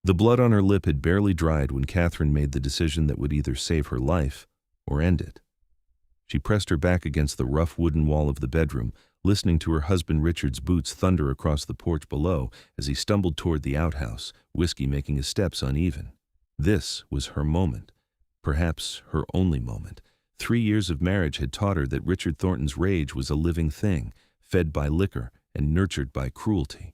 The blood on her lip had barely dried when Catherine made the decision that would either save her life or end it. She pressed her back against the rough wooden wall of the bedroom, listening to her husband Richard's boots thunder across the porch below as he stumbled toward the outhouse, whiskey making his steps uneven. This was her moment, perhaps her only moment. 3 years of marriage had taught her that Richard Thornton's rage was a living thing, fed by liquor and nurtured by cruelty.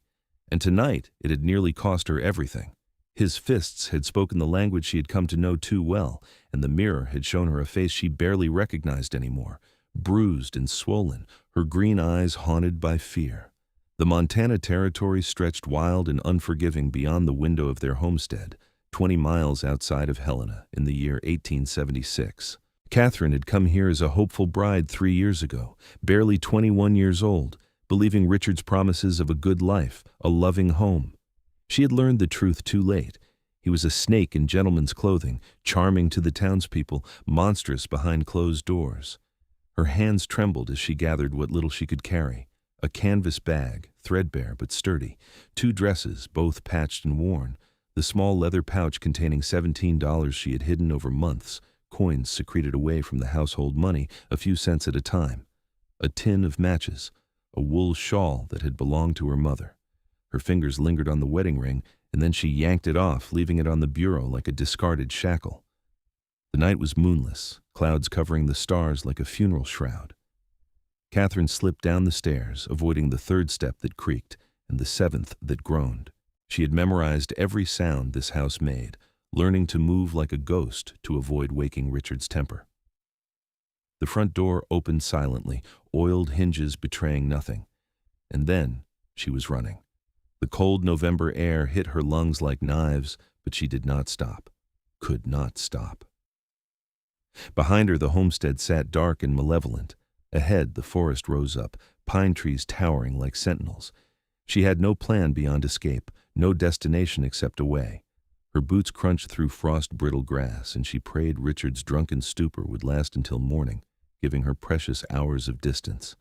And tonight it had nearly cost her everything. His fists had spoken the language she had come to know too well, and the mirror had shown her a face she barely recognized anymore, bruised and swollen, her green eyes haunted by fear. The Montana Territory stretched wild and unforgiving beyond the window of their homestead, 20 miles outside of Helena in the year 1876. Catherine had come here as a hopeful bride 3 years ago, barely 21 years old, believing Richard's promises of a good life, a loving home. She had learned the truth too late. He was a snake in gentleman's clothing, charming to the townspeople, monstrous behind closed doors. Her hands trembled as she gathered what little she could carry: a canvas bag, threadbare but sturdy, 2 dresses, both patched and worn, the small leather pouch containing $17 she had hidden over months, coins secreted away from the household money, a few cents at a time, a tin of matches, a wool shawl that had belonged to her mother. Her fingers lingered on the wedding ring, and then she yanked it off, leaving it on the bureau like a discarded shackle. The night was moonless, clouds covering the stars like a funeral shroud. Catherine slipped down the stairs, avoiding the 3rd step that creaked and the 7th that groaned. She had memorized every sound this house made, learning to move like a ghost to avoid waking Richard's temper. The front door opened silently, oiled hinges betraying nothing. And then she was running. The cold November air hit her lungs like knives, but she did not stop, could not stop. Behind her the homestead sat dark and malevolent. Ahead the forest rose up, pine trees towering like sentinels. She had no plan beyond escape, no destination except away. Her boots crunched through frost-brittle grass, and she prayed Richard's drunken stupor would last until morning, giving her precious hours of distance.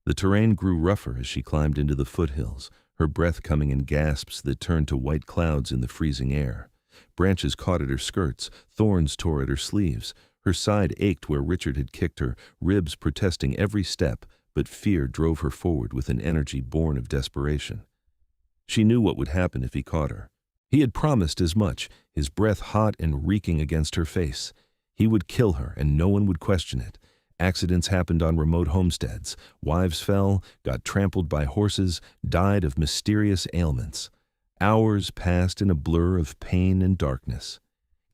The terrain grew rougher as she climbed into the foothills, her breath coming in gasps that turned to white clouds in the freezing air. Branches caught at her skirts, thorns tore at her sleeves. Her side ached where Richard had kicked her, ribs protesting every step, but fear drove her forward with an energy born of desperation. She knew what would happen if he caught her. He had promised as much, his breath hot and reeking against her face. He would kill her, and no one would question it. Accidents happened on remote homesteads. Wives fell, got trampled by horses, died of mysterious ailments. Hours passed in a blur of pain and darkness.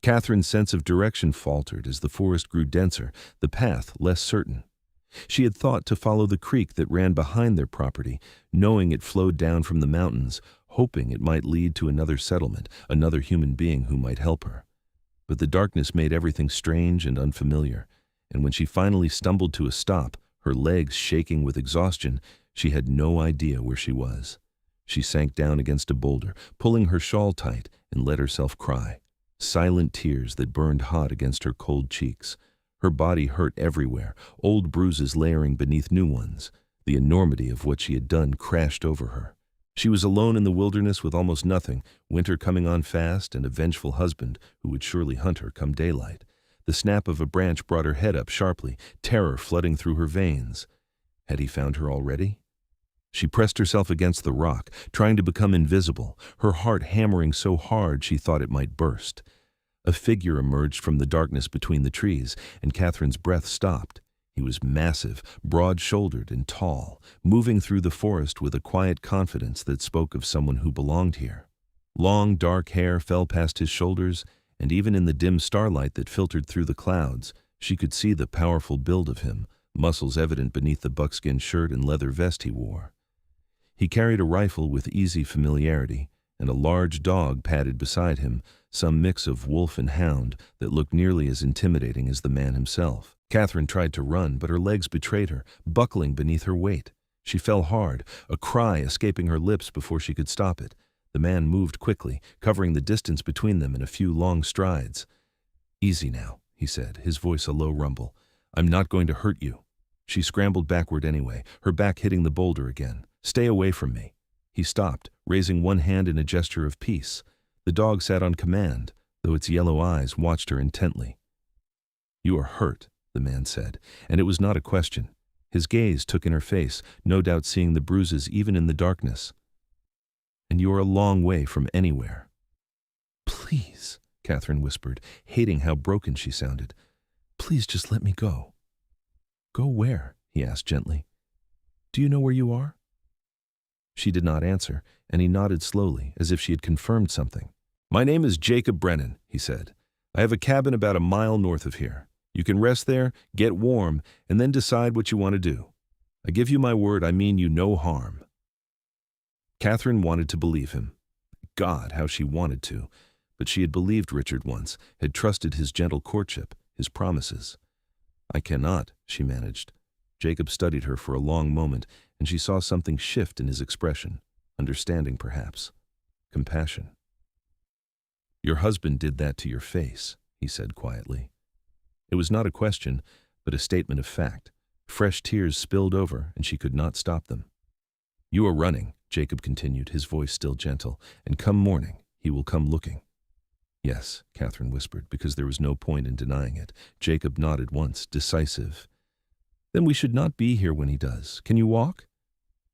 Catherine's sense of direction faltered as the forest grew denser, the path less certain. She had thought to follow the creek that ran behind their property, knowing it flowed down from the mountains, hoping it might lead to another settlement, another human being who might help her. But the darkness made everything strange and unfamiliar, and when she finally stumbled to a stop, her legs shaking with exhaustion, she had no idea where she was. She sank down against a boulder, pulling her shawl tight, and let herself cry. Silent tears that burned hot against her cold cheeks. Her body hurt everywhere, old bruises layering beneath new ones. The enormity of what she had done crashed over her. She was alone in the wilderness with almost nothing, winter coming on fast, and a vengeful husband who would surely hunt her come daylight. The snap of a branch brought her head up sharply, terror flooding through her veins. Had he found her already? She pressed herself against the rock, trying to become invisible, her heart hammering so hard she thought it might burst. A figure emerged from the darkness between the trees, and Catherine's breath stopped. He was massive, broad-shouldered, and tall, moving through the forest with a quiet confidence that spoke of someone who belonged here. Long, dark hair fell past his shoulders, and even in the dim starlight that filtered through the clouds, she could see the powerful build of him, muscles evident beneath the buckskin shirt and leather vest he wore. He carried a rifle with easy familiarity, and a large dog padded beside him, some mix of wolf and hound that looked nearly as intimidating as the man himself. Catherine tried to run, but her legs betrayed her, buckling beneath her weight. She fell hard, a cry escaping her lips before she could stop it. The man moved quickly, covering the distance between them in a few long strides. "Easy now," he said, his voice a low rumble. "I'm not going to hurt you." She scrambled backward anyway, her back hitting the boulder again. "Stay away from me." He stopped, raising one hand in a gesture of peace. The dog sat on command, though its yellow eyes watched her intently. "You are hurt," the man said, and it was not a question. His gaze took in her face, no doubt seeing the bruises even in the darkness. "And you are a long way from anywhere." "Please," Catherine whispered, hating how broken she sounded. "Please just let me go." "Go where?" he asked gently. "Do you know where you are?" She did not answer, and he nodded slowly, as if she had confirmed something. "My name is Jacob Brennan," he said. "I have a cabin about a mile north of here. You can rest there, get warm, and then decide what you want to do. I give you my word I mean you no harm." Catherine wanted to believe him. God, how she wanted to. But she had believed Richard once, had trusted his gentle courtship, his promises. "I cannot," she managed. Jacob studied her for a long moment, and she saw something shift in his expression. Understanding, perhaps. Compassion. "Your husband did that to your face," he said quietly. It was not a question, but a statement of fact. Fresh tears spilled over, and she could not stop them. "You are running," Jacob continued, his voice still gentle, "and come morning, he will come looking." "Yes," Catherine whispered, because there was no point in denying it. Jacob nodded once, decisive. "Then we should not be here when he does. Can you walk?"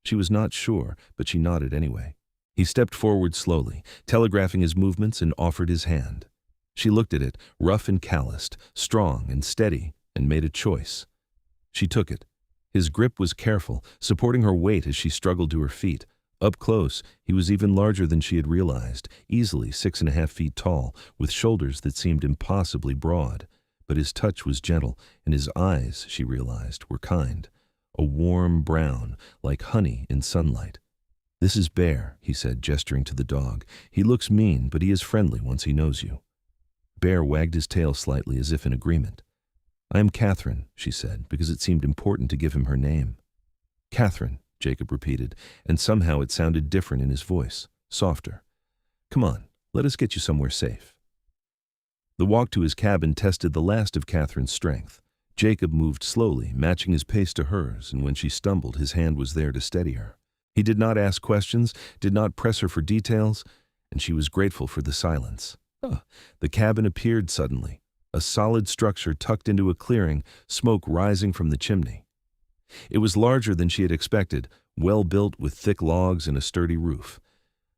She was not sure, but she nodded anyway. He stepped forward slowly, telegraphing his movements, and offered his hand. She looked at it, rough and calloused, strong and steady, and made a choice. She took it. His grip was careful, supporting her weight as she struggled to her feet. Up close, he was even larger than she had realized, easily 6.5 feet tall, with shoulders that seemed impossibly broad. But his touch was gentle, and his eyes, she realized, were kind. A warm brown, like honey in sunlight. "This is Bear," he said, gesturing to the dog. "He looks mean, but he is friendly once he knows you." Bear wagged his tail slightly, as if in agreement. "I am Catherine," she said, because it seemed important to give him her name. "Catherine," Jacob repeated, and somehow it sounded different in his voice, softer. "Come on, let us get you somewhere safe." The walk to his cabin tested the last of Catherine's strength. Jacob moved slowly, matching his pace to hers, and when she stumbled, his hand was there to steady her. He did not ask questions, did not press her for details, and she was grateful for the silence. The cabin appeared suddenly, a solid structure tucked into a clearing, smoke rising from the chimney. It was larger than she had expected, well built with thick logs and a sturdy roof.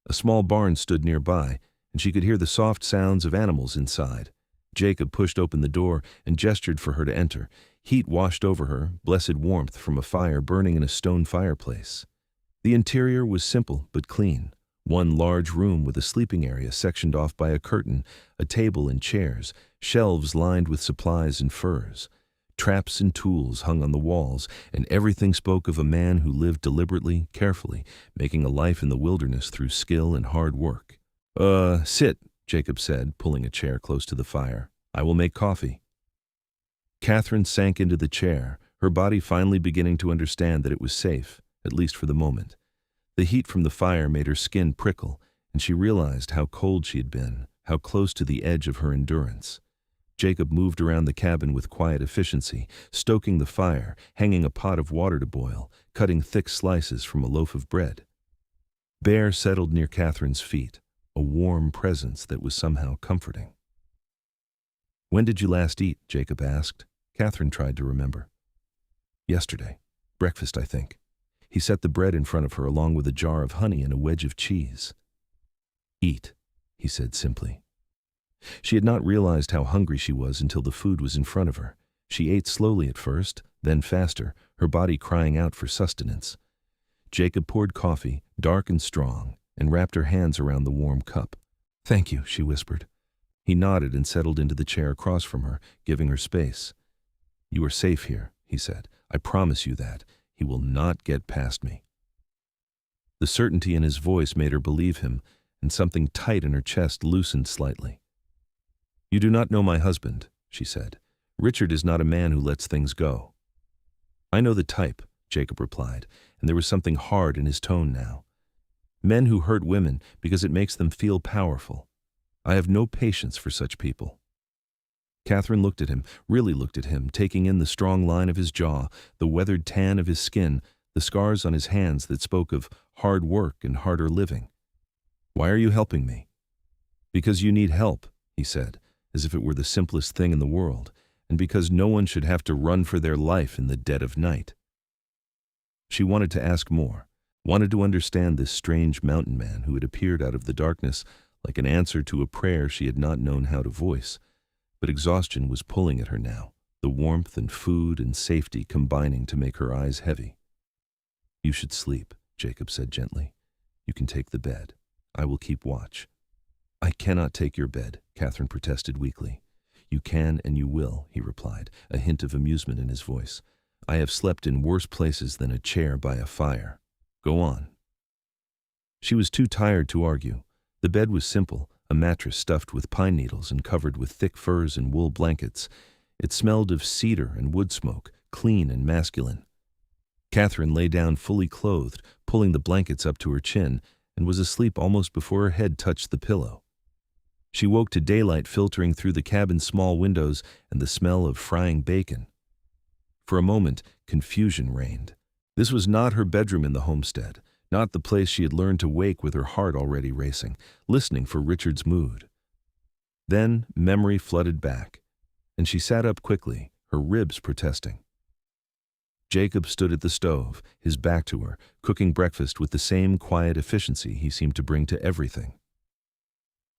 A small barn stood nearby, and she could hear the soft sounds of animals inside. Jacob pushed open the door and gestured for her to enter. Heat washed over her, blessed warmth from a fire burning in a stone fireplace. The interior was simple but clean. One large room with a sleeping area sectioned off by a curtain, a table and chairs, shelves lined with supplies and furs. Traps and tools hung on the walls, and everything spoke of a man who lived deliberately, carefully, making a life in the wilderness through skill and hard work. Sit," Jacob said, pulling a chair close to the fire. "I will make coffee." Catherine sank into the chair, her body finally beginning to understand that it was safe, at least for the moment. The heat from the fire made her skin prickle, and she realized how cold she had been, how close to the edge of her endurance. Jacob moved around the cabin with quiet efficiency, stoking the fire, hanging a pot of water to boil, cutting thick slices from a loaf of bread. Bear settled near Catherine's feet, a warm presence that was somehow comforting. "When did you last eat?" Jacob asked. Catherine tried to remember. "Yesterday. Breakfast, I think." He set the bread in front of her along with a jar of honey and a wedge of cheese. "Eat," he said simply. She had not realized how hungry she was until the food was in front of her. She ate slowly at first, then faster, her body crying out for sustenance. Jacob poured coffee, dark and strong, and wrapped her hands around the warm cup. "Thank you," she whispered. He nodded and settled into the chair across from her, giving her space. "You are safe here," he said. "I promise you that. He will not get past me." The certainty in his voice made her believe him, and something tight in her chest loosened slightly. "You do not know my husband," she said. "Richard is not a man who lets things go." "I know the type," Jacob replied, and there was something hard in his tone now. "Men who hurt women because it makes them feel powerful. I have no patience for such people." Catherine looked at him, really looked at him, taking in the strong line of his jaw, the weathered tan of his skin, the scars on his hands that spoke of hard work and harder living. "Why are you helping me?" Because you need help, he said, as if it were the simplest thing in the world, and because no one should have to run for their life in the dead of night. She wanted to ask more, wanted to understand this strange mountain man who had appeared out of the darkness like an answer to a prayer she had not known how to voice, but exhaustion was pulling at her now, the warmth and food and safety combining to make her eyes heavy. You should sleep, Jacob said gently. You can take the bed. I will keep watch. I cannot take your bed, Catherine protested weakly. You can and you will, he replied, a hint of amusement in his voice. I have slept in worse places than a chair by a fire. Go on. She was too tired to argue. The bed was simple, a mattress stuffed with pine needles and covered with thick furs and wool blankets. It smelled of cedar and wood smoke, clean and masculine. Catherine lay down fully clothed, pulling the blankets up to her chin, and was asleep almost before her head touched the pillow. She woke to daylight filtering through the cabin's small windows and the smell of frying bacon. For a moment, confusion reigned. This was not her bedroom in the homestead, not the place she had learned to wake with her heart already racing, listening for Richard's mood. Then memory flooded back, and she sat up quickly, her ribs protesting. Jacob stood at the stove, his back to her, cooking breakfast with the same quiet efficiency he seemed to bring to everything.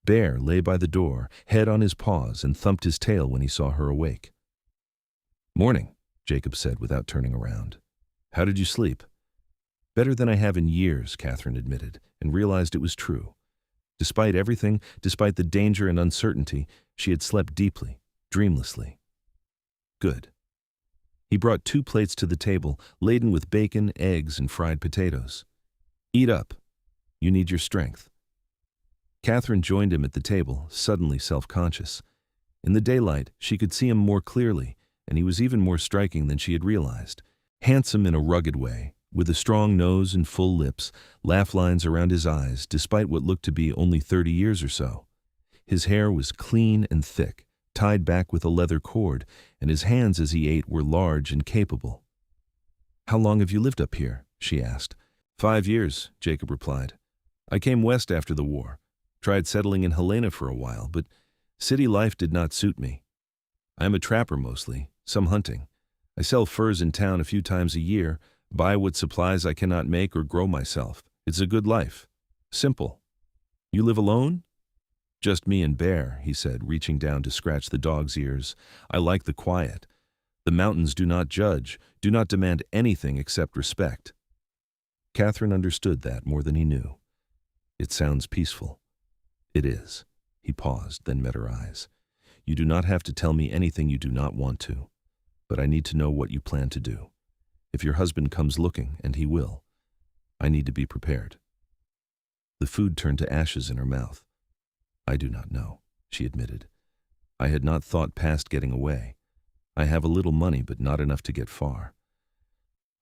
Bear lay by the door, head on his paws, and thumped his tail when he saw her awake. "Morning," Jacob said without turning around. "How did you sleep?" "Better than I have in years," Catherine admitted, and realized it was true. Despite everything, despite the danger and uncertainty, she had slept deeply, dreamlessly. Good. He brought 2 plates to the table, laden with bacon, eggs, and fried potatoes. "Eat up. You need your strength." Catherine joined him at the table, suddenly self-conscious. In the daylight, she could see him more clearly, and he was even more striking than she had realized. Handsome in a rugged way, with a strong nose and full lips, laugh lines around his eyes, despite what looked to be only 30 years or so. His hair was clean and thick, tied back with a leather cord, and his hands as he ate were large and capable. "How long have you lived up here?" she asked. 5 years, Jacob replied. "I came west after the war. Tried settling in Helena for a while, but city life did not suit me. I am a trapper mostly, some hunting. I sell furs in town a few times a year, buy what supplies I cannot make or grow myself. It's a good life. Simple. You live alone?" "Just me and Bear," he said, reaching down to scratch the dog's ears. "I like the quiet. The mountains do not judge, do not demand anything except respect." Catherine understood that more than he knew. "It sounds peaceful." "It is." He paused, then met her eyes. "You do not have to tell me anything you do not want to, but I need to know what you plan to do. If your husband comes looking, and he will, I need to be prepared." The food turned to ashes in her mouth. "I do not know," she admitted. "I had not thought past getting away. I have a little money, but not enough to get far.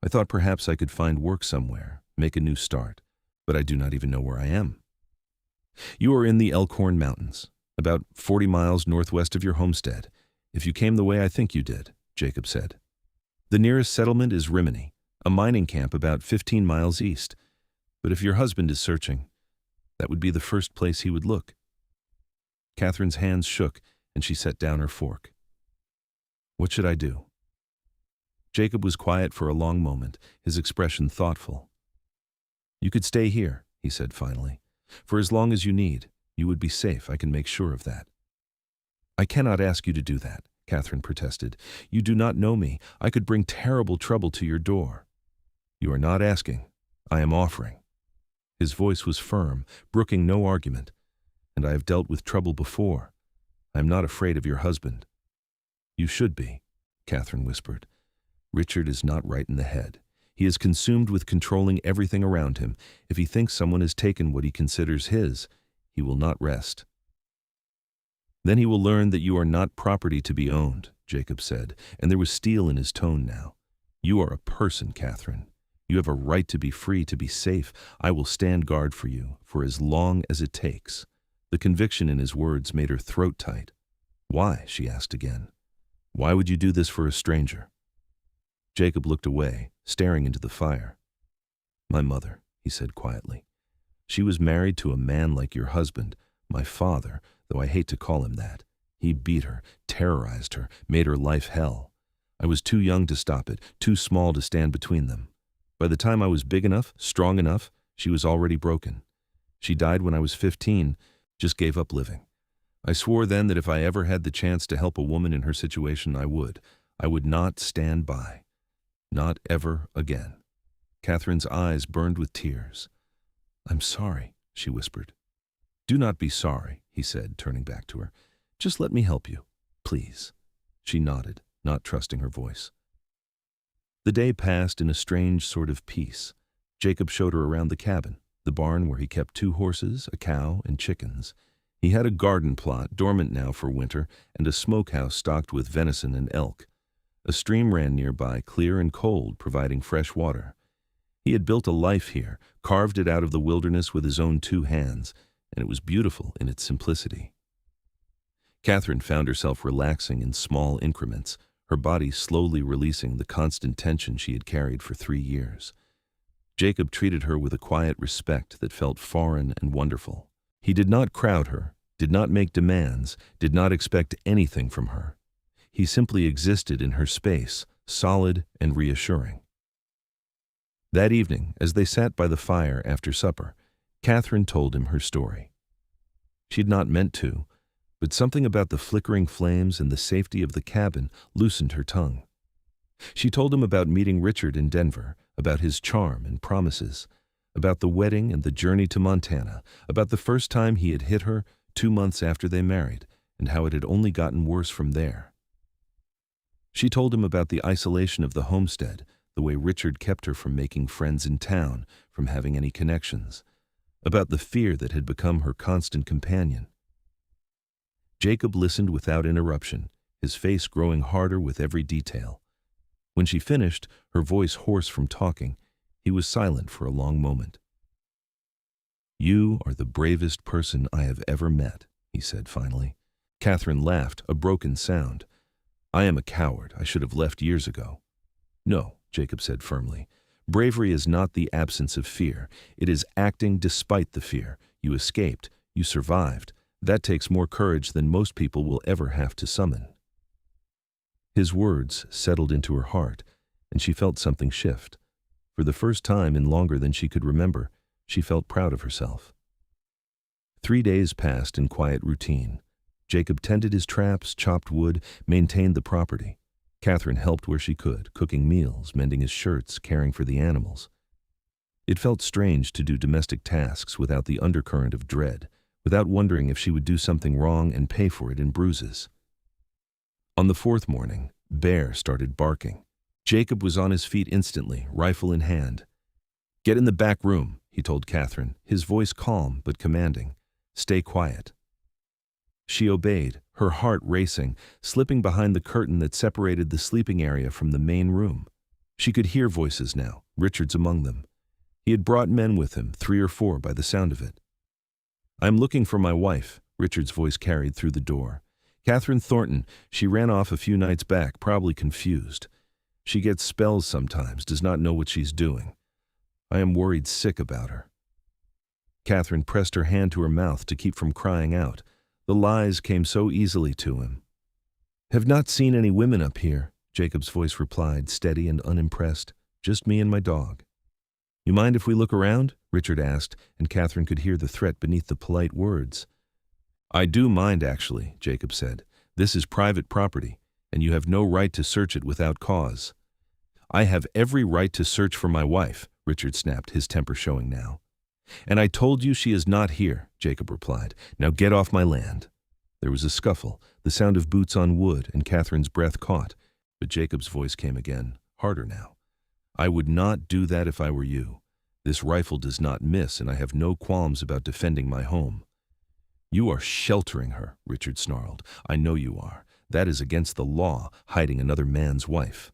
I thought perhaps I could find work somewhere, make a new start, but I do not even know where I am." "You are in the Elkhorn Mountains, about 40 miles northwest of your homestead, if you came the way I think you did," Jacob said. "The nearest settlement is Rimini, a mining camp about 15 miles east. But if your husband is searching, that would be the first place he would look." Catherine's hands shook, and she set down her fork. "What should I do?" Jacob was quiet for a long moment, his expression thoughtful. "You could stay here," he said finally. "For as long as you need, you would be safe, I can make sure of that." "I cannot ask you to do that," Catherine protested. "You do not know me. I could bring terrible trouble to your door." "You are not asking. I am offering." His voice was firm, brooking no argument. "And I have dealt with trouble before. I am not afraid of your husband." "You should be," Catherine whispered. "Richard is not right in the head. He is consumed with controlling everything around him. If he thinks someone has taken what he considers his, he will not rest." "Then he will learn that you are not property to be owned," Jacob said, and there was steel in his tone now. "You are a person, Catherine. You have a right to be free, to be safe. I will stand guard for you, for as long as it takes." The conviction in his words made her throat tight. "Why?" she asked again. "Why would you do this for a stranger?" Jacob looked away, staring into the fire. "My mother," he said quietly. "She was married to a man like your husband, My father, though I hate to call him that. He beat her, terrorized her, made her life hell. I was too young to stop it, too small to stand between them. By the time I was big enough, strong enough, she was already broken. She died when I was 15, just gave up living. I swore then that if I ever had the chance to help a woman in her situation, I would. I would not stand by. Not ever again. Catherine's eyes burned with tears. "I'm sorry," she whispered. "Do not be sorry," he said, turning back to her. "Just let me help you, please." She nodded, not trusting her voice. The day passed in a strange sort of peace. Jacob showed her around the cabin, the barn where he kept 2 horses, a cow, and chickens. He had a garden plot, dormant now for winter, and a smokehouse stocked with venison and elk. A stream ran nearby, clear and cold, providing fresh water. He had built a life here, carved it out of the wilderness with his own 2 hands, and it was beautiful in its simplicity. Catherine found herself relaxing in small increments, her body slowly releasing the constant tension she had carried for 3 years. Jacob treated her with a quiet respect that felt foreign and wonderful. He did not crowd her, did not make demands, did not expect anything from her. He simply existed in her space, solid and reassuring. That evening, as they sat by the fire after supper, Catherine told him her story. She had not meant to, but something about the flickering flames and the safety of the cabin loosened her tongue. She told him about meeting Richard in Denver, about his charm and promises, about the wedding and the journey to Montana, about the first time he had hit her 2 months after they married, and how it had only gotten worse from there. She told him about the isolation of the homestead, the way Richard kept her from making friends in town, from having any connections, about the fear that had become her constant companion. Jacob listened without interruption, his face growing harder with every detail. When she finished, her voice hoarse from talking, he was silent for a long moment. "You are the bravest person I have ever met," he said finally. Catherine laughed, a broken sound. "I am a coward. I should have left years ago." "No," Jacob said firmly. "Bravery is not the absence of fear. It is acting despite the fear. You escaped. You survived. That takes more courage than most people will ever have to summon." His words settled into her heart, and she felt something shift. For the first time in longer than she could remember, she felt proud of herself. 3 days passed in quiet routine. Jacob tended his traps, chopped wood, maintained the property. Catherine helped where she could, cooking meals, mending his shirts, caring for the animals. It felt strange to do domestic tasks without the undercurrent of dread, without wondering if she would do something wrong and pay for it in bruises. On the 4th morning, Bear started barking. Jacob was on his feet instantly, rifle in hand. "Get in the back room," he told Catherine, his voice calm but commanding. "Stay quiet." She obeyed, her heart racing, slipping behind the curtain that separated the sleeping area from the main room. She could hear voices now, Richard's among them. He had brought men with him, 3 or 4 by the sound of it. "I'm looking for my wife," Richard's voice carried through the door. "Catherine Thornton. She ran off a few nights back, probably confused. She gets spells sometimes, does not know what she's doing. I am worried sick about her." Catherine pressed her hand to her mouth to keep from crying out. The lies came so easily to him. "Have not seen any women up here," Jacob's voice replied, steady and unimpressed. "Just me and my dog." "You mind if we look around?" Richard asked, and Catherine could hear the threat beneath the polite words. "I do mind, actually," Jacob said. "This is private property, and you have no right to search it without cause." "I have every right to search for my wife," Richard snapped, his temper showing now. "And I told you she is not here," Jacob replied. "Now get off my land." There was a scuffle, the sound of boots on wood, and Catherine's breath caught, but Jacob's voice came again, harder now. "I would not do that if I were you. This rifle does not miss, and I have no qualms about defending my home." "You are sheltering her," Richard snarled. "I know you are. That is against the law, hiding another man's wife."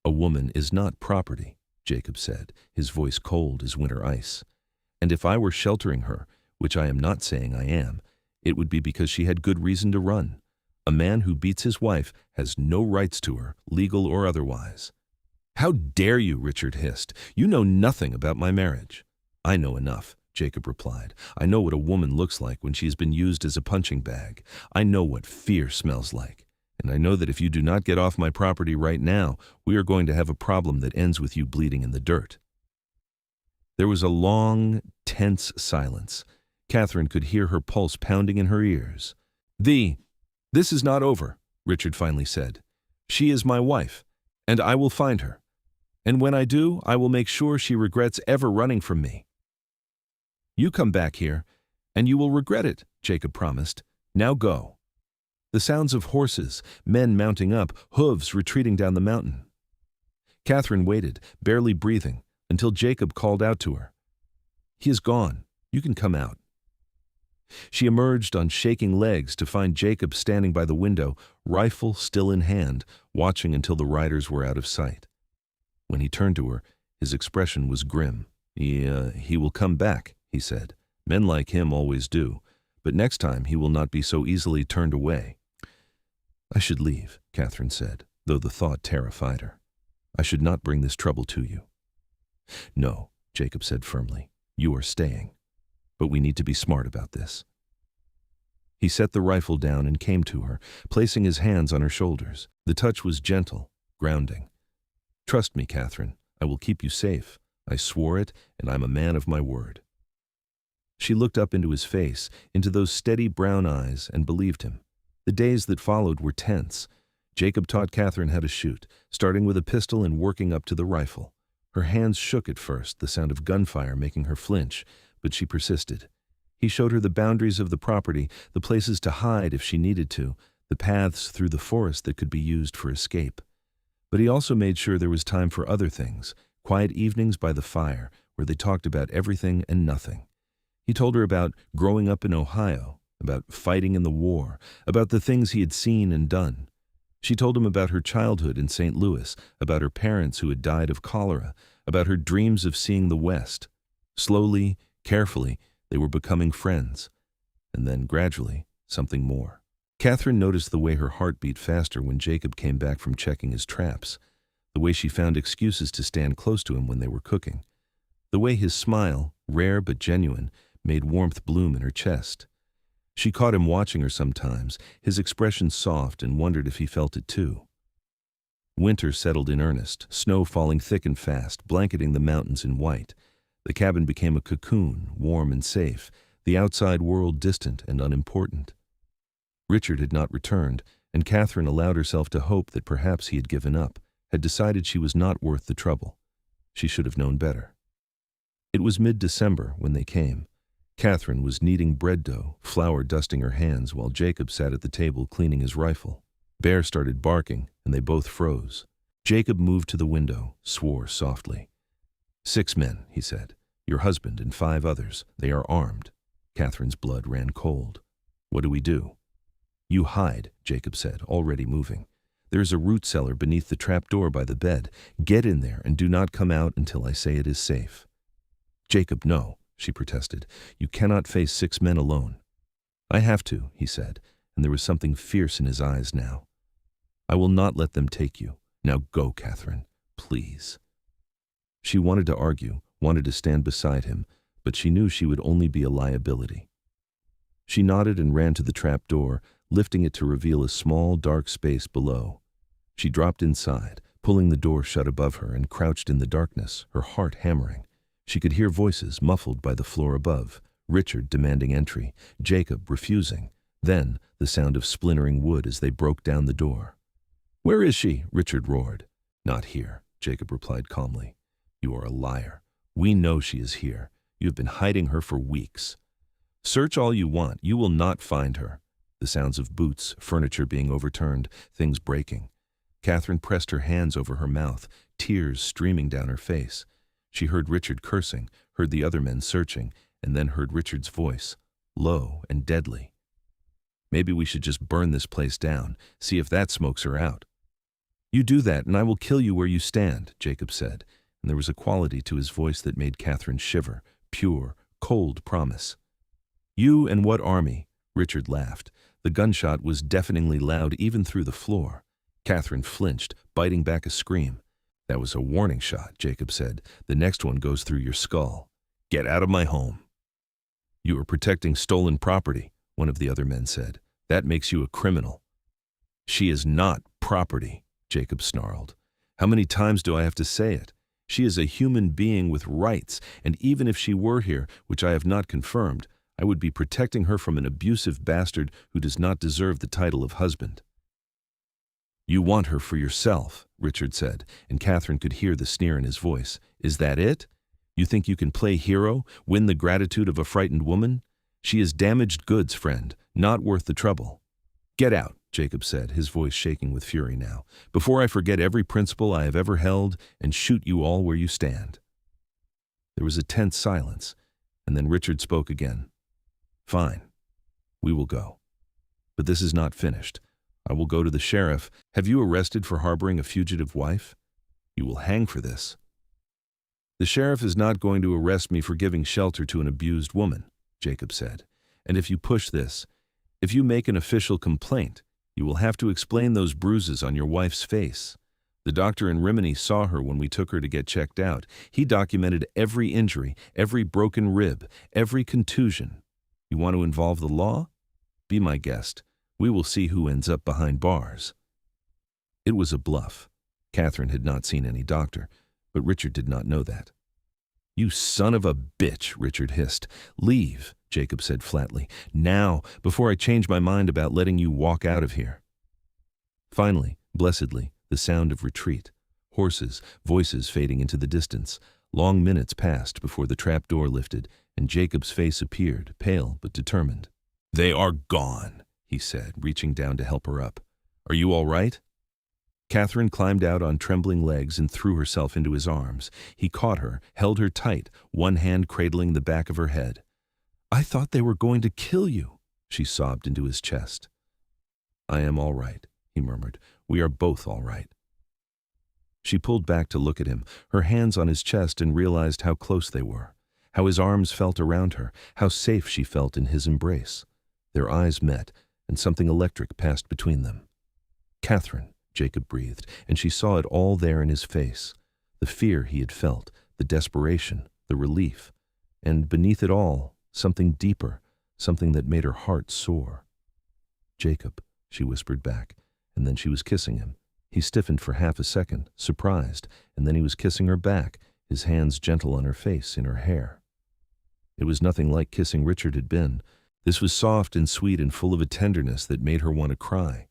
"A woman is not property," Jacob said, his voice cold as winter ice. "And if I were sheltering her, which I am not saying I am, it would be because she had good reason to run. A man who beats his wife has no rights to her, legal or otherwise." "How dare you," Richard hissed. "You know nothing about my marriage." "I know enough," Jacob replied. "I know what a woman looks like when she has been used as a punching bag. I know what fear smells like. And I know that if you do not get off my property right now, we are going to have a problem that ends with you bleeding in the dirt." There was a long, tense silence. Catherine could hear her pulse pounding in her ears. This is not over," Richard finally said. "She is my wife, and I will find her. And when I do, I will make sure she regrets ever running from me." "You come back here, and you will regret it," Jacob promised. "Now go." The sounds of horses, men mounting up, hooves retreating down the mountain. Catherine waited, barely breathing, until Jacob called out to her. "He is gone. You can come out." She emerged on shaking legs to find Jacob standing by the window, rifle still in hand, watching until the riders were out of sight. When he turned to her, his expression was grim. He will come back," he said. "Men like him always do, but next time he will not be so easily turned away." "I should leave," Catherine said, though the thought terrified her. "I should not bring this trouble to you." "No," Jacob said firmly. "You are staying. But we need to be smart about this." He set the rifle down and came to her, placing his hands on her shoulders. The touch was gentle, grounding. "Trust me, Catherine. I will keep you safe. I swore it, and I'm a man of my word." She looked up into his face, into those steady brown eyes, and believed him. The days that followed were tense. Jacob taught Catherine how to shoot, starting with a pistol and working up to the rifle. Her hands shook at first, the sound of gunfire making her flinch, but she persisted. He showed her the boundaries of the property, the places to hide if she needed to, the paths through the forest that could be used for escape. But he also made sure there was time for other things, quiet evenings by the fire, where they talked about everything and nothing. He told her about growing up in Ohio, about fighting in the war, about the things he had seen and done. She told him about her childhood in St. Louis, about her parents who had died of cholera, about her dreams of seeing the West. Slowly, carefully, they were becoming friends. And then, gradually, something more. Catherine noticed the way her heart beat faster when Jacob came back from checking his traps, the way she found excuses to stand close to him when they were cooking, the way his smile, rare but genuine, made warmth bloom in her chest. She caught him watching her sometimes, his expression soft, and wondered if he felt it too. Winter settled in earnest, snow falling thick and fast, blanketing the mountains in white. The cabin became a cocoon, warm and safe, the outside world distant and unimportant. Richard had not returned, and Catherine allowed herself to hope that perhaps he had given up, had decided she was not worth the trouble. She should have known better. It was mid-December when they came. Catherine was kneading bread dough, flour dusting her hands, while Jacob sat at the table cleaning his rifle. Bear started barking, and they both froze. Jacob moved to the window, swore softly. "6 men," he said. "Your husband and 5 others. They are armed." Catherine's blood ran cold. "What do we do?" "You hide," Jacob said, already moving. "There is a root cellar beneath the trap door by the bed. Get in there and do not come out until I say it is safe." "Jacob, no," she protested. "You cannot face 6 men alone." "I have to," he said, and there was something fierce in his eyes now. "I will not let them take you. Now go, Catherine, please." She wanted to argue, wanted to stand beside him, but she knew she would only be a liability. She nodded and ran to the trap door, lifting it to reveal a small, dark space below. She dropped inside, pulling the door shut above her, and crouched in the darkness, her heart hammering. She could hear voices muffled by the floor above, Richard demanding entry, Jacob refusing, then the sound of splintering wood as they broke down the door. "Where is she?" Richard roared. "Not here," Jacob replied calmly. "You are a liar. We know she is here. You have been hiding her for weeks. Search all you want. You will not find her." The sounds of boots, furniture being overturned, things breaking. Catherine pressed her hands over her mouth, tears streaming down her face. She heard Richard cursing, heard the other men searching, and then heard Richard's voice, low and deadly. "Maybe we should just burn this place down, see if that smokes her out." "You do that, and I will kill you where you stand," Jacob said, and there was a quality to his voice that made Catherine shiver, pure, cold promise. "You and what army?" Richard laughed. The gunshot was deafeningly loud even through the floor. Catherine flinched, biting back a scream. "That was a warning shot," Jacob said. "The next one goes through your skull. Get out of my home." You are protecting stolen property, one of the other men said. That makes you a criminal. She is not property, Jacob snarled. How many times do I have to say it? She is a human being with rights, and even if she were here, which I have not confirmed, I would be protecting her from an abusive bastard who does not deserve the title of husband. You want her for yourself, Richard said, and Catherine could hear the sneer in his voice. Is that it? You think you can play hero, win the gratitude of a frightened woman? She is damaged goods, friend, not worth the trouble. Get out, Jacob said, his voice shaking with fury now, before I forget every principle I have ever held and shoot you all where you stand. There was a tense silence, and then Richard spoke again. Fine, we will go. But this is not finished. I will go to the sheriff. Have you arrested for harboring a fugitive wife? You will hang for this. The sheriff is not going to arrest me for giving shelter to an abused woman, Jacob said. And if you push this, if you make an official complaint, you will have to explain those bruises on your wife's face. The doctor in Rimini saw her when we took her to get checked out. He documented every injury, every broken rib, every contusion. You want to involve the law? Be my guest. We will see who ends up behind bars. It was a bluff. Catherine had not seen any doctor, but Richard did not know that. You son of a bitch, Richard hissed. Leave, Jacob said flatly. Now, before I change my mind about letting you walk out of here. Finally, blessedly, the sound of retreat. Horses, voices fading into the distance. Long minutes passed before the trap door lifted, and Jacob's face appeared, pale but determined. They are gone, he said, reaching down to help her up. Are you all right? Catherine climbed out on trembling legs and threw herself into his arms. He caught her, held her tight, one hand cradling the back of her head. I thought they were going to kill you, she sobbed into his chest. I am all right, he murmured. We are both all right. She pulled back to look at him, her hands on his chest, and realized how close they were, how his arms felt around her, how safe she felt in his embrace. Their eyes met, and something electric passed between them. Catherine, Jacob breathed, and she saw it all there in his face. The fear he had felt, the desperation, the relief, and beneath it all, something deeper, something that made her heart soar. Jacob, she whispered back, and then she was kissing him. He stiffened for half a second, surprised, and then he was kissing her back, his hands gentle on her face, in her hair. It was nothing like kissing Richard had been. This was soft and sweet and full of a tenderness that made her want to cry.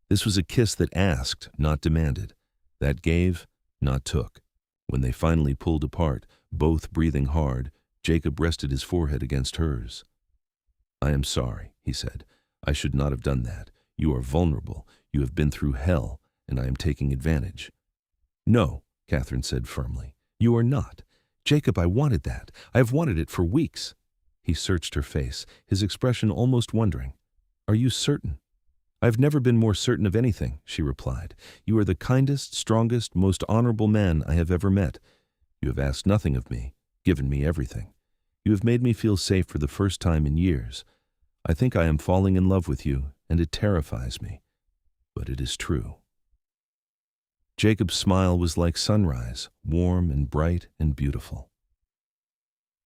This was a kiss that asked, not demanded, that gave, not took. When they finally pulled apart, both breathing hard, Jacob rested his forehead against hers. I am sorry, he said. I should not have done that. You are vulnerable. You have been through hell, and I am taking advantage. No, Catherine said firmly. You are not. Jacob, I wanted that. I have wanted it for weeks. He searched her face, his expression almost wondering. Are you certain? I have never been more certain of anything, she replied. You are the kindest, strongest, most honorable man I have ever met. You have asked nothing of me, given me everything. You have made me feel safe for the first time in years. I think I am falling in love with you, and it terrifies me. But it is true. Jacob's smile was like sunrise, warm and bright and beautiful.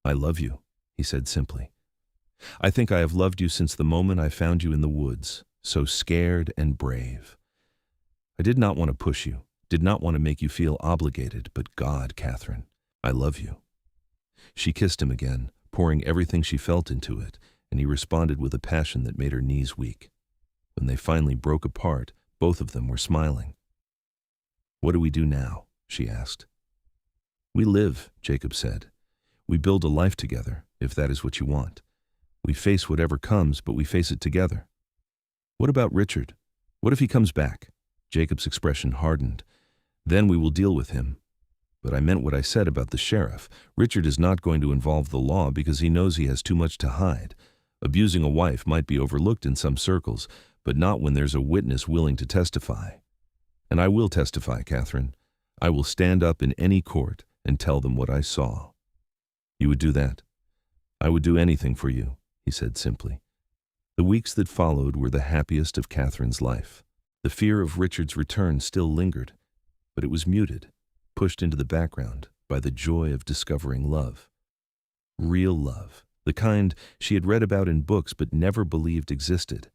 I love you, he said simply. I think I have loved you since the moment I found you in the woods, so scared and brave. I did not want to push you, did not want to make you feel obligated, but God, Catherine, I love you. She kissed him again, pouring everything she felt into it, and he responded with a passion that made her knees weak. When they finally broke apart, both of them were smiling. What do we do now? She asked. We live, Jacob said. We build a life together, if that is what you want. We face whatever comes, but we face it together. What about Richard? What if he comes back? Jacob's expression hardened. Then we will deal with him. But I meant what I said about the sheriff. Richard is not going to involve the law because he knows he has too much to hide. Abusing a wife might be overlooked in some circles, but not when there's a witness willing to testify. And I will testify, Catherine. I will stand up in any court and tell them what I saw. You would do that? I would do anything for you, he said simply. The weeks that followed were the happiest of Catherine's life. The fear of Richard's return still lingered, but it was muted, pushed into the background by the joy of discovering love. Real love, the kind she had read about in books but never believed existed.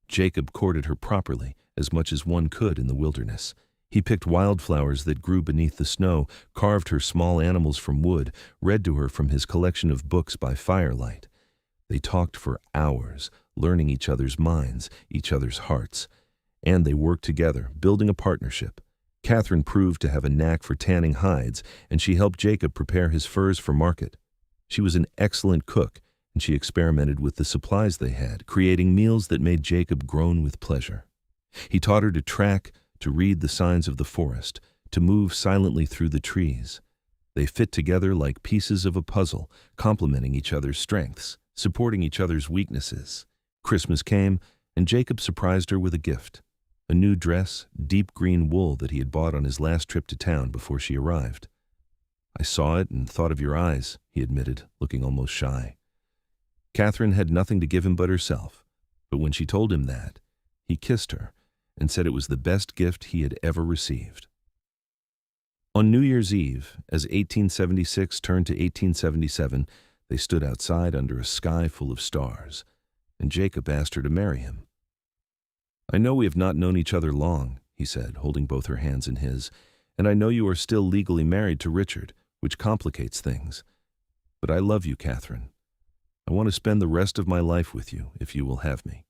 Jacob courted her properly, as much as one could in the wilderness. He picked wildflowers that grew beneath the snow, carved her small animals from wood, read to her from his collection of books by firelight. They talked for hours, learning each other's minds, each other's hearts. And they worked together, building a partnership. Catherine proved to have a knack for tanning hides, and she helped Jacob prepare his furs for market. She was an excellent cook, and she experimented with the supplies they had, creating meals that made Jacob groan with pleasure. He taught her to track, to read the signs of the forest, to move silently through the trees. They fit together like pieces of a puzzle, complementing each other's strengths, supporting each other's weaknesses. Christmas came, and Jacob surprised her with a gift. A new dress, deep green wool that he had bought on his last trip to town before she arrived. "I saw it and thought of your eyes," he admitted, looking almost shy. Catherine had nothing to give him but herself, but when she told him that, he kissed her and said it was the best gift he had ever received. On New Year's Eve, as 1876 turned to 1877, they stood outside under a sky full of stars, and Jacob asked her to marry him. "I know we have not known each other long," he said, holding both her hands in his, "and I know you are still legally married to Richard, which complicates things. But I love you, Catherine. I want to spend the rest of my life with you, if you will have me.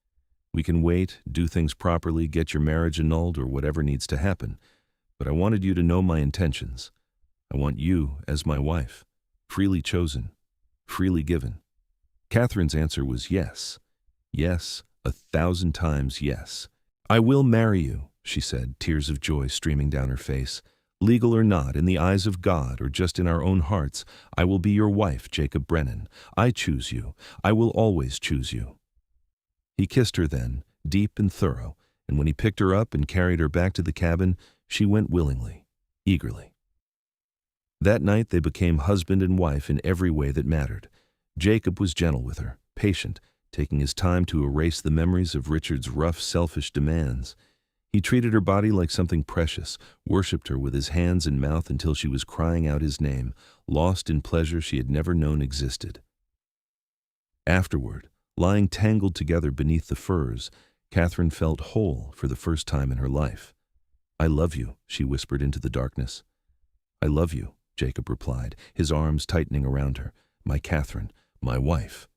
We can wait, do things properly, get your marriage annulled, or whatever needs to happen. But I wanted you to know my intentions. I want you as my wife, freely chosen, freely given." Catherine's answer was yes. Yes, 1,000 times yes. "I will marry you," she said, tears of joy streaming down her face. "Legal or not, in the eyes of God or just in our own hearts, I will be your wife, Jacob Brennan. I choose you. I will always choose you." He kissed her then, deep and thorough, and when he picked her up and carried her back to the cabin, she went willingly, eagerly. That night they became husband and wife in every way that mattered. Jacob was gentle with her, patient, taking his time to erase the memories of Richard's rough, selfish demands. He treated her body like something precious, worshipped her with his hands and mouth until she was crying out his name, lost in pleasure she had never known existed. Afterward, lying tangled together beneath the furs, Catherine felt whole for the first time in her life. "I love you," she whispered into the darkness. "I love you," Jacob replied, his arms tightening around her. "My Catherine, my wife."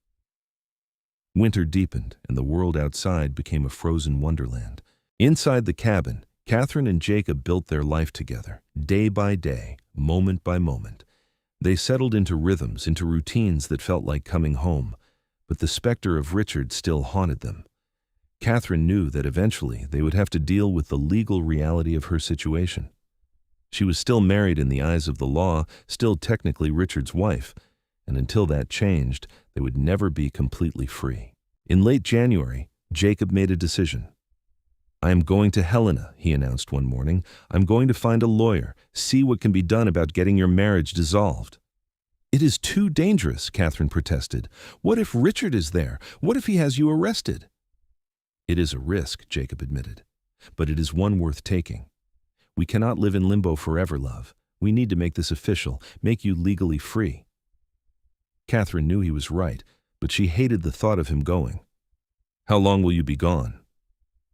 Winter deepened, and the world outside became a frozen wonderland. Inside the cabin, Catherine and Jacob built their life together, day by day, moment by moment. They settled into rhythms, into routines that felt like coming home, but the specter of Richard still haunted them. Catherine knew that eventually they would have to deal with the legal reality of her situation. She was still married in the eyes of the law, still technically Richard's wife, and until that changed, they would never be completely free. In late January, Jacob made a decision. "I am going to Helena," he announced one morning. "I'm going to find a lawyer, see what can be done about getting your marriage dissolved." "It is too dangerous," Catherine protested. "What if Richard is there? What if he has you arrested?" "It is a risk," Jacob admitted, "but it is one worth taking. We cannot live in limbo forever, love. We need to make this official, make you legally free." Catherine knew he was right, but she hated the thought of him going. "How long will you be gone?"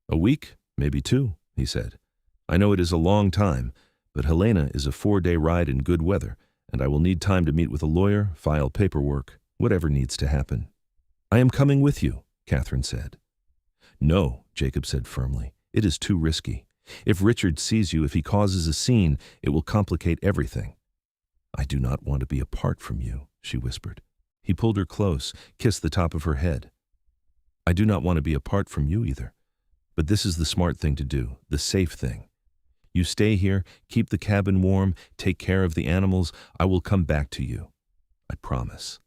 "A week, maybe 2, he said. "I know it is a long time, but Helena is a 4-day ride in good weather, and I will need time to meet with a lawyer, file paperwork, whatever needs to happen." "I am coming with you," Catherine said. "No," Jacob said firmly. "It is too risky. If Richard sees you, if he causes a scene, it will complicate everything." "I do not want to be apart from you," she whispered. He pulled her close, kissed the top of her head. "I do not want to be apart from you either. But this is the smart thing to do, the safe thing. You stay here, keep the cabin warm, take care of the animals. I will come back to you. I promise."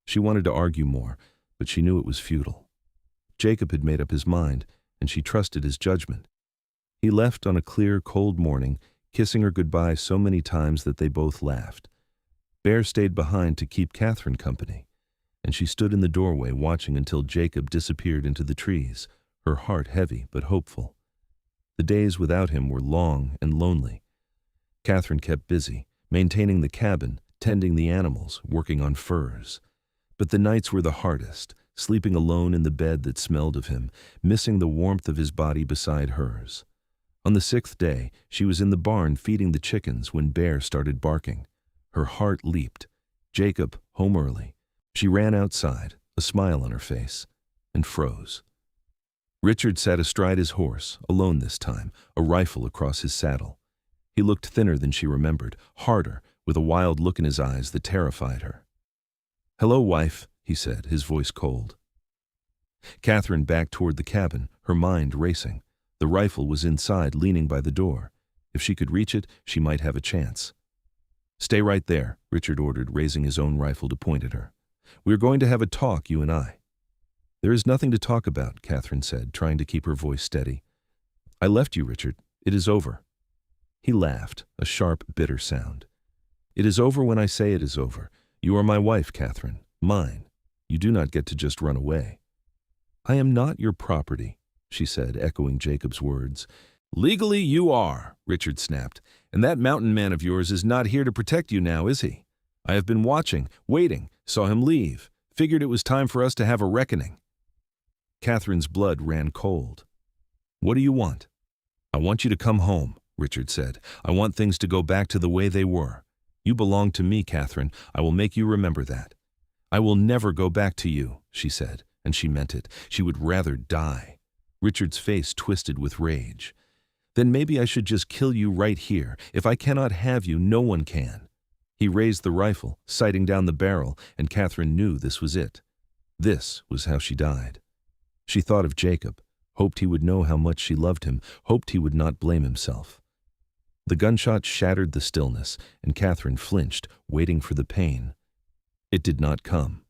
She wanted to argue more, but she knew it was futile. Jacob had made up his mind, and she trusted his judgment. He left on a clear, cold morning, kissing her goodbye so many times that they both laughed. Bear stayed behind to keep Catherine company, and she stood in the doorway watching until Jacob disappeared into the trees, her heart heavy but hopeful. The days without him were long and lonely. Catherine kept busy, maintaining the cabin, tending the animals, working on furs. But the nights were the hardest, sleeping alone in the bed that smelled of him, missing the warmth of his body beside hers. On the 6th day, she was in the barn feeding the chickens when Bear started barking. Her heart leaped. Jacob, home early. She ran outside, a smile on her face, and froze. Richard sat astride his horse, alone this time, a rifle across his saddle. He looked thinner than she remembered, harder, with a wild look in his eyes that terrified her. "Hello, wife," he said, his voice cold. Catherine backed toward the cabin, her mind racing. The rifle was inside, leaning by the door. If she could reach it, she might have a chance. "Stay right there," Richard ordered, raising his own rifle to point at her. "We're going to have a talk, you and I." "There is nothing to talk about," Catherine said, trying to keep her voice steady. "I left you, Richard. It is over." He laughed, a sharp, bitter sound. "It is over when I say it is over. You are my wife, Catherine, mine. You do not get to just run away." "I am not your property," she said, echoing Jacob's words. "Legally you are," Richard snapped, "and that mountain man of yours is not here to protect you now, is he? I have been watching, waiting, saw him leave, figured it was time for us to have a reckoning." Catherine's blood ran cold. "What do you want?" "I want you to come home," Richard said. "I want things to go back to the way they were. You belong to me, Catherine. I will make you remember that." "I will never go back to you," she said, and she meant it. She would rather die. Richard's face twisted with rage. "Then maybe I should just kill you right here. If I cannot have you, no one can." He raised the rifle, sighting down the barrel, and Catherine knew this was it. This was how she died. She thought of Jacob, hoped he would know how much she loved him, hoped he would not blame himself. The gunshot shattered the stillness, and Catherine flinched, waiting for the pain. It did not come.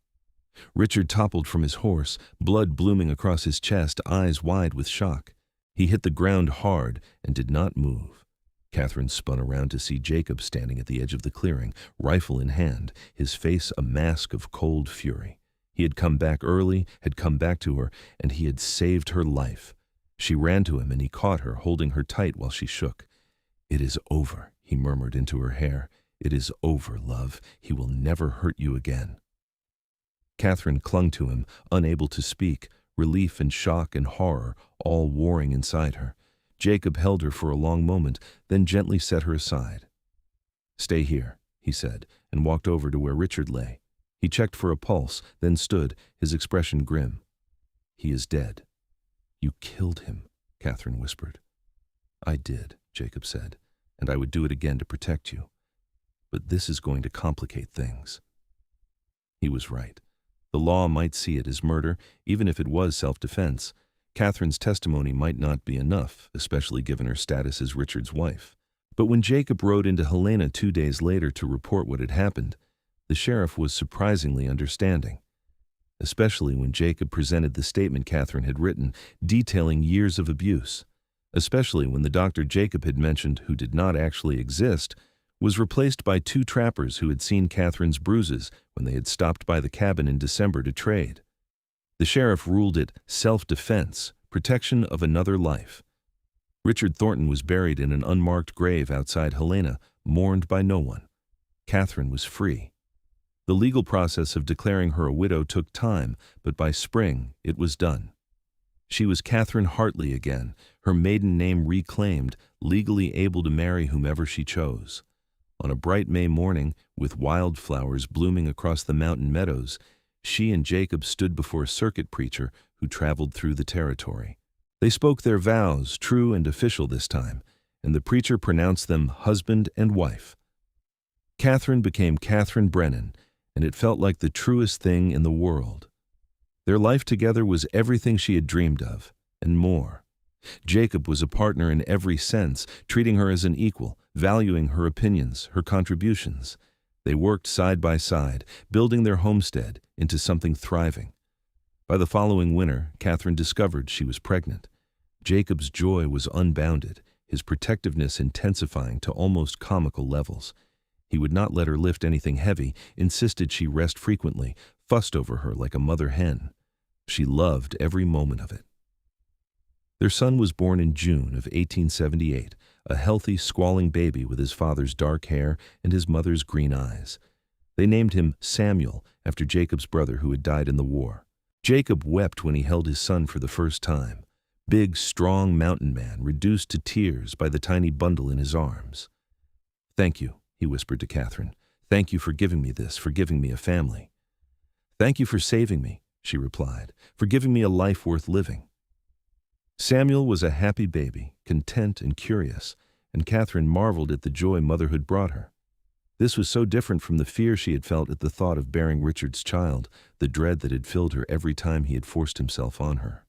Richard toppled from his horse, blood blooming across his chest, eyes wide with shock. He hit the ground hard and did not move. Catherine spun around to see Jacob standing at the edge of the clearing, rifle in hand, his face a mask of cold fury. He had come back early, had come back to her, and he had saved her life. She ran to him and he caught her, holding her tight while she shook. "It is over," he murmured into her hair. "It is over, love. He will never hurt you again." Catherine clung to him, unable to speak, relief and shock and horror all warring inside her. Jacob held her for a long moment, then gently set her aside. "Stay here," he said, and walked over to where Richard lay. He checked for a pulse, then stood, his expression grim. "He is dead." "You killed him," Catherine whispered. "I did," Jacob said, "and I would do it again to protect you. But this is going to complicate things." He was right. The law might see it as murder, even if it was self-defense. Catherine's testimony might not be enough, especially given her status as Richard's wife. But when Jacob rode into Helena 2 days later to report what had happened, the sheriff was surprisingly understanding. Especially when Jacob presented the statement Catherine had written, detailing years of abuse. Especially when the doctor Jacob had mentioned, who did not actually exist, was replaced by 2 trappers who had seen Catherine's bruises when they had stopped by the cabin in December to trade. The sheriff ruled it self-defense, protection of another life. Richard Thornton was buried in an unmarked grave outside Helena, mourned by no one. Catherine was free. The legal process of declaring her a widow took time, but by spring it was done. She was Catherine Hartley again, her maiden name reclaimed, legally able to marry whomever she chose. On a bright May morning, with wildflowers blooming across the mountain meadows, she and Jacob stood before a circuit preacher who traveled through the territory. They spoke their vows, true and official this time, and the preacher pronounced them husband and wife. Catherine became Catherine Brennan, and it felt like the truest thing in the world. Their life together was everything she had dreamed of, and more. Jacob was a partner in every sense, treating her as an equal, valuing her opinions, her contributions. They worked side by side, building their homestead into something thriving. By the following winter, Catherine discovered she was pregnant. Jacob's joy was unbounded, his protectiveness intensifying to almost comical levels. He would not let her lift anything heavy, insisted she rest frequently, fussed over her like a mother hen. She loved every moment of it. Their son was born in June of 1878, a healthy, squalling baby with his father's dark hair and his mother's green eyes. They named him Samuel after Jacob's brother who had died in the war. Jacob wept when he held his son for the first time. Big, strong mountain man, reduced to tears by the tiny bundle in his arms. "Thank you," he whispered to Catherine. "Thank you for giving me this, for giving me a family." "Thank you for saving me," she replied, "for giving me a life worth living." Samuel was a happy baby, content and curious, and Catherine marveled at the joy motherhood brought her. This was so different from the fear she had felt at the thought of bearing Richard's child, the dread that had filled her every time he had forced himself on her.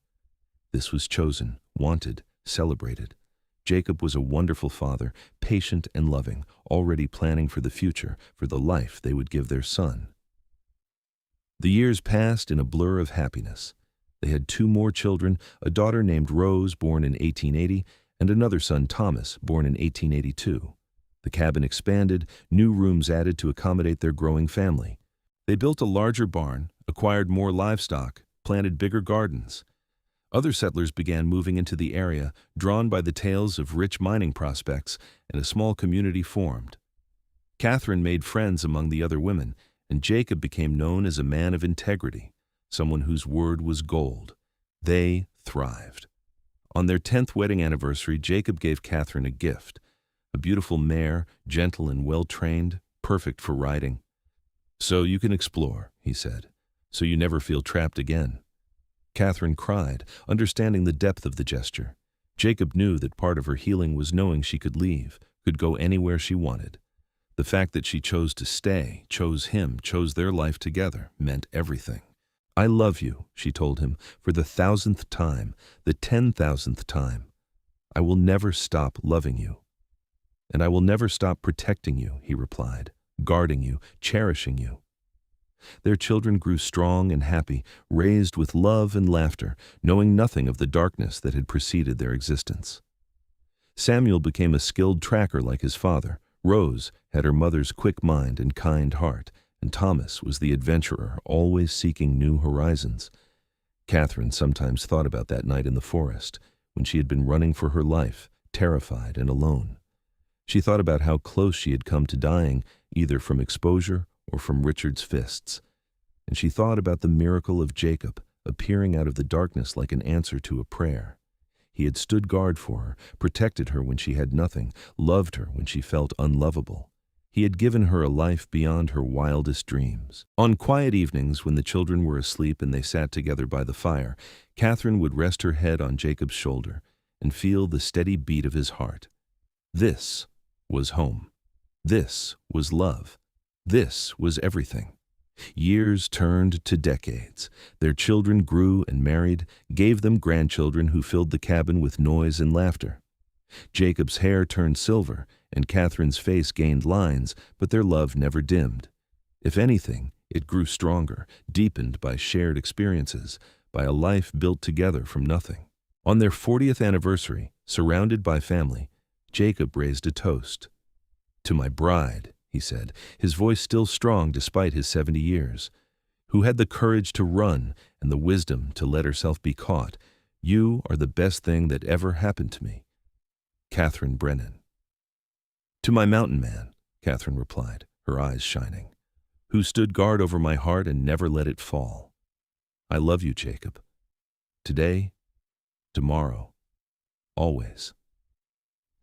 This was chosen, wanted, celebrated. Jacob was a wonderful father, patient and loving, already planning for the future, for the life they would give their son. The years passed in a blur of happiness. They had 2 more children, a daughter named Rose, born in 1880, and another son, Thomas, born in 1882. The cabin expanded, new rooms added to accommodate their growing family. They built a larger barn, acquired more livestock, planted bigger gardens. Other settlers began moving into the area, drawn by the tales of rich mining prospects, and a small community formed. Catherine made friends among the other women, and Jacob became known as a man of integrity, someone whose word was gold. They thrived. On their 10th wedding anniversary, Jacob gave Catherine a gift. A beautiful mare, gentle and well-trained, perfect for riding. "So you can explore," he said, "so you never feel trapped again." Catherine cried, understanding the depth of the gesture. Jacob knew that part of her healing was knowing she could leave, could go anywhere she wanted. The fact that she chose to stay, chose him, chose their life together, meant everything. "I love you," she told him, for the 1,000th time, the 10,000th time. "I will never stop loving you." "And I will never stop protecting you," he replied, "guarding you, cherishing you." Their children grew strong and happy, raised with love and laughter, knowing nothing of the darkness that had preceded their existence. Samuel became a skilled tracker like his father. Rose had her mother's quick mind and kind heart, and Thomas was the adventurer, always seeking new horizons. Catherine sometimes thought about that night in the forest, when she had been running for her life, terrified and alone. She thought about how close she had come to dying, either from exposure or from Richard's fists. And she thought about the miracle of Jacob, appearing out of the darkness like an answer to a prayer. He had stood guard for her, protected her when she had nothing, loved her when she felt unlovable. He had given her a life beyond her wildest dreams. On quiet evenings, when the children were asleep and they sat together by the fire, Catherine would rest her head on Jacob's shoulder and feel the steady beat of his heart. This was home. This was love. This was everything. Years turned to decades. Their children grew and married, gave them grandchildren who filled the cabin with noise and laughter. Jacob's hair turned silver, and Catherine's face gained lines, but their love never dimmed. If anything, it grew stronger, deepened by shared experiences, by a life built together from nothing. On their 40th anniversary, surrounded by family, Jacob raised a toast. "To my bride," he said, his voice still strong despite his 70 years, "who had the courage to run and the wisdom to let herself be caught. You are the best thing that ever happened to me. Catherine Brennan." "To my mountain man," Catherine replied, her eyes shining, "who stood guard over my heart and never let it fall. I love you, Jacob. Today, tomorrow, always."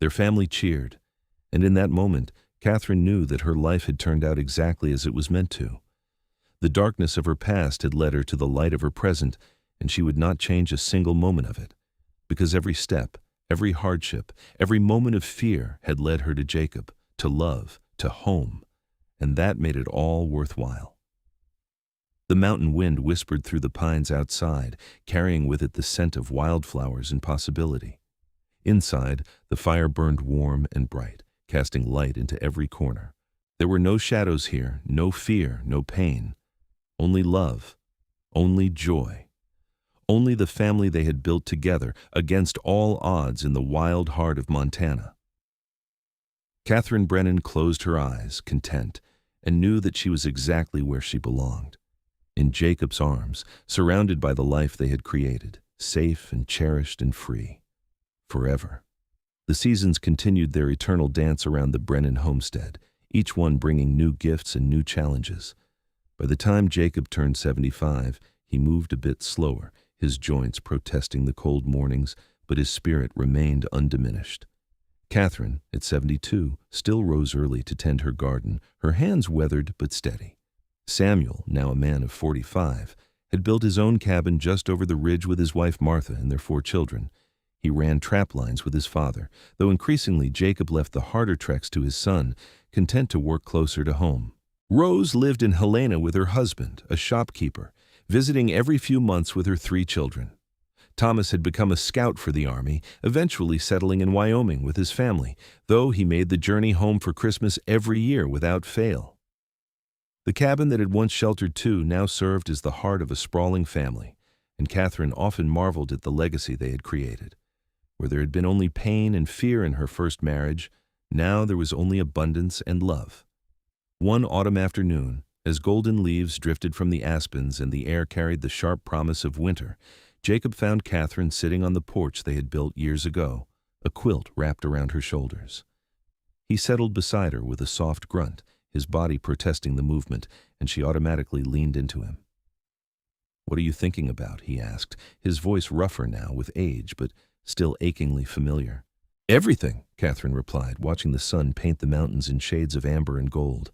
Their family cheered, and in that moment, Catherine knew that her life had turned out exactly as it was meant to. The darkness of her past had led her to the light of her present, and she would not change a single moment of it, because every step, every hardship, every moment of fear had led her to Jacob, to love, to home, and that made it all worthwhile. The mountain wind whispered through the pines outside, carrying with it the scent of wildflowers and possibility. Inside, the fire burned warm and bright, casting light into every corner. There were no shadows here, no fear, no pain. Only love, only joy. Only the family they had built together against all odds in the wild heart of Montana. Catherine Brennan closed her eyes, content, and knew that she was exactly where she belonged. In Jacob's arms, surrounded by the life they had created, safe and cherished and free. Forever. The seasons continued their eternal dance around the Brennan homestead, each one bringing new gifts and new challenges. By the time Jacob turned 75, he moved a bit slower, his joints protesting the cold mornings, but his spirit remained undiminished. Catherine, at 72, still rose early to tend her garden, her hands weathered but steady. Samuel, now a man of 45, had built his own cabin just over the ridge with his wife Martha and their 4 children. He ran trap lines with his father, though increasingly Jacob left the harder treks to his son, content to work closer to home. Rose lived in Helena with her husband, a shopkeeper, visiting every few months with her 3 children. Thomas had become a scout for the army, eventually settling in Wyoming with his family, though he made the journey home for Christmas every year without fail. The cabin that had once sheltered 2 now served as the heart of a sprawling family, and Catherine often marveled at the legacy they had created. Where there had been only pain and fear in her first marriage, now there was only abundance and love. One autumn afternoon, as golden leaves drifted from the aspens and the air carried the sharp promise of winter, Jacob found Catherine sitting on the porch they had built years ago, a quilt wrapped around her shoulders. He settled beside her with a soft grunt, his body protesting the movement, and she automatically leaned into him. "What are you thinking about?" he asked, his voice rougher now with age, but still achingly familiar. "Everything," Catherine replied, watching the sun paint the mountains in shades of amber and gold.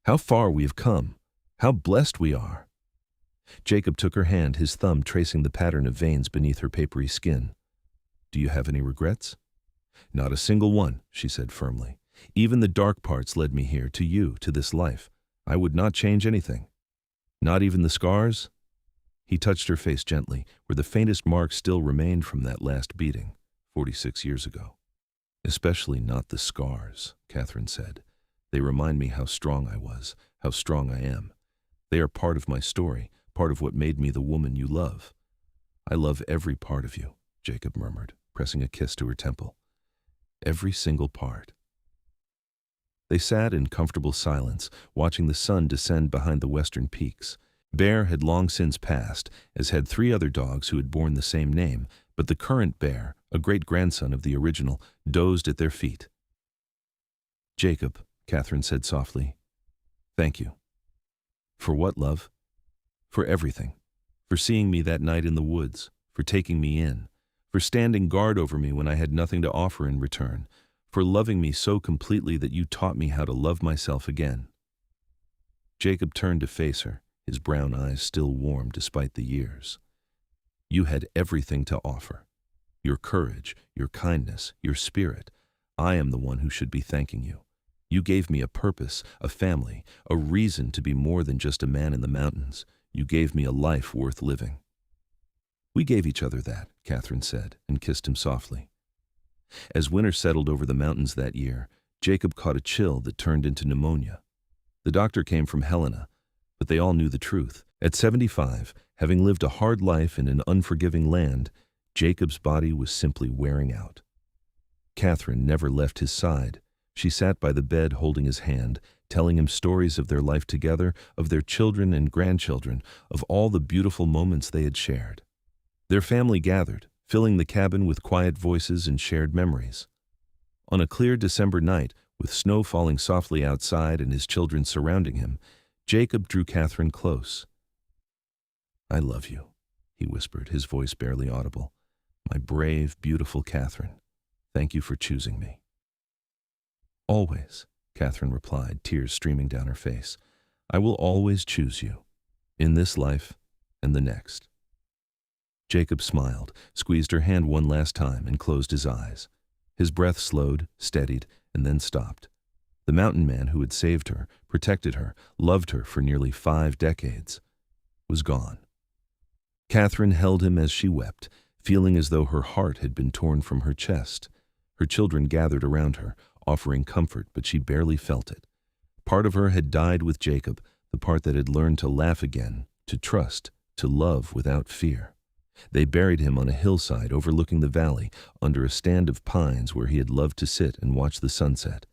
"How far we have come. How blessed we are." Jacob took her hand, his thumb tracing the pattern of veins beneath her papery skin. "Do you have any regrets?" "Not a single one," she said firmly. "Even the dark parts led me here, to you, to this life. I would not change anything." "Not even the scars?" He touched her face gently, where the faintest mark still remained from that last beating, 46 years ago. "Especially not the scars," Catherine said. "They remind me how strong I was, how strong I am. They are part of my story, part of what made me the woman you love." "I love every part of you," Jacob murmured, pressing a kiss to her temple. "Every single part." They sat in comfortable silence, watching the sun descend behind the western peaks. Bear had long since passed, as had 3 other dogs who had borne the same name, but the current Bear, a great-grandson of the original, dozed at their feet. "Jacob," Catherine said softly, "thank you." "For what, love?" "For everything. For seeing me that night in the woods, for taking me in, for standing guard over me when I had nothing to offer in return, for loving me so completely that you taught me how to love myself again." Jacob turned to face her, his brown eyes still warm despite the years. "You had everything to offer. Your courage, your kindness, your spirit. I am the one who should be thanking you. You gave me a purpose, a family, a reason to be more than just a man in the mountains. You gave me a life worth living." "We gave each other that," Catherine said, and kissed him softly. As winter settled over the mountains that year, Jacob caught a chill that turned into pneumonia. The doctor came from Helena, but they all knew the truth. At 75, having lived a hard life in an unforgiving land, Jacob's body was simply wearing out. Catherine never left his side. She sat by the bed holding his hand, telling him stories of their life together, of their children and grandchildren, of all the beautiful moments they had shared. Their family gathered, filling the cabin with quiet voices and shared memories. On a clear December night, with snow falling softly outside and his children surrounding him, Jacob drew Catherine close. "I love you," he whispered, his voice barely audible. "My brave, beautiful Catherine, thank you for choosing me." "Always," Catherine replied, tears streaming down her face. "I will always choose you, in this life and the next." Jacob smiled, squeezed her hand one last time, and closed his eyes. His breath slowed, steadied, and then stopped. The mountain man who had saved her, protected her, loved her for nearly 5 decades, was gone. Catherine held him as she wept, feeling as though her heart had been torn from her chest. Her children gathered around her, offering comfort, but she barely felt it. Part of her had died with Jacob, the part that had learned to laugh again, to trust, to love without fear. They buried him on a hillside overlooking the valley, under a stand of pines where he had loved to sit and watch the sunset.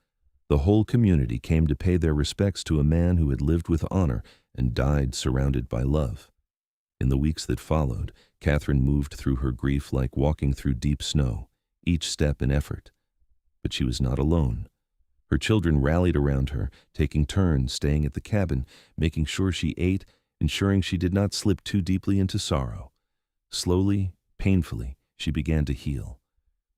The whole community came to pay their respects to a man who had lived with honor and died surrounded by love. In the weeks that followed, Catherine moved through her grief like walking through deep snow, each step an effort. But she was not alone. Her children rallied around her, taking turns staying at the cabin, making sure she ate, ensuring she did not slip too deeply into sorrow. Slowly, painfully, she began to heal.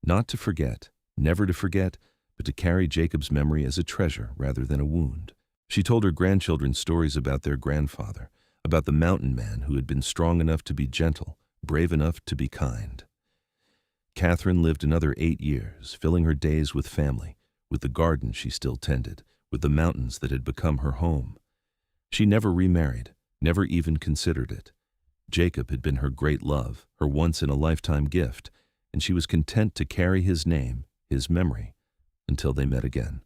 Not to forget, never to forget, but to carry Jacob's memory as a treasure rather than a wound. She told her grandchildren stories about their grandfather, about the mountain man who had been strong enough to be gentle, brave enough to be kind. Catherine lived another 8 years, filling her days with family, with the garden she still tended, with the mountains that had become her home. She never remarried, never even considered it. Jacob had been her great love, her once-in-a-lifetime gift, and she was content to carry his name, his memory, until they met again.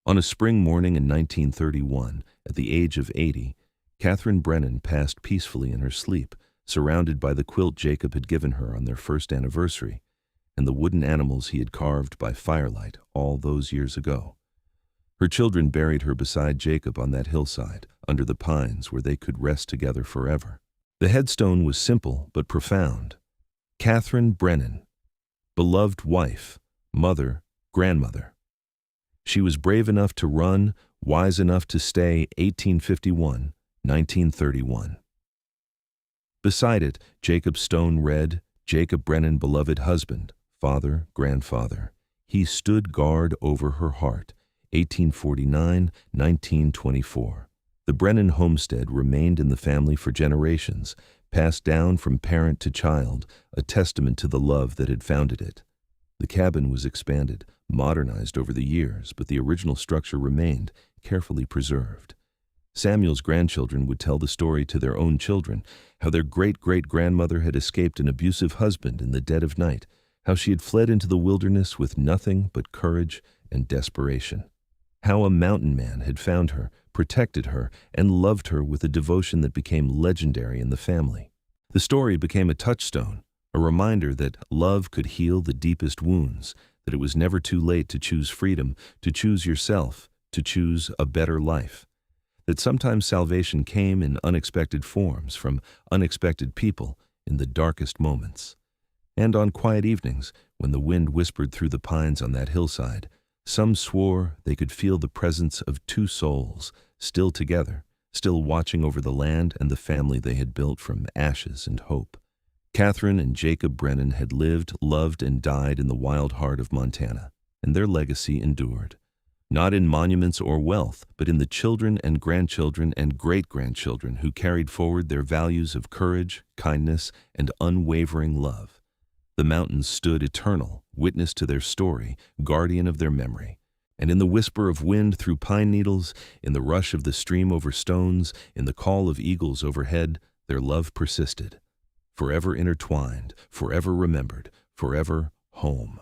On a spring morning in 1931, at the age of 80, Catherine Brennan passed peacefully in her sleep, surrounded by the quilt Jacob had given her on their first anniversary, and the wooden animals he had carved by firelight all those years ago. Her children buried her beside Jacob on that hillside, under the pines where they could rest together forever. The headstone was simple but profound. Catherine Brennan, beloved wife, mother, grandmother. She was brave enough to run, wise enough to stay, 1851, 1931. Beside it, Jacob Stone read, Jacob Brennan, beloved husband, father, grandfather. He stood guard over her heart, 1849, 1924. The Brennan homestead remained in the family for generations, passed down from parent to child, a testament to the love that had founded it. The cabin was expanded, modernized over the years, but the original structure remained, carefully preserved. Samuel's grandchildren would tell the story to their own children, how their great-great-grandmother had escaped an abusive husband in the dead of night, how she had fled into the wilderness with nothing but courage and desperation, how a mountain man had found her, protected her, and loved her with a devotion that became legendary in the family. The story became a touchstone, a reminder that love could heal the deepest wounds, that it was never too late to choose freedom, to choose yourself, to choose a better life. That sometimes salvation came in unexpected forms, from unexpected people, in the darkest moments. And on quiet evenings, when the wind whispered through the pines on that hillside, some swore they could feel the presence of two souls, still together, still watching over the land and the family they had built from ashes and hope. Catherine and Jacob Brennan had lived, loved, and died in the wild heart of Montana, and their legacy endured. Not in monuments or wealth, but in the children and grandchildren and great-grandchildren who carried forward their values of courage, kindness, and unwavering love. The mountains stood eternal, witness to their story, guardian of their memory. And in the whisper of wind through pine needles, in the rush of the stream over stones, in the call of eagles overhead, their love persisted. Forever intertwined, forever remembered, forever home.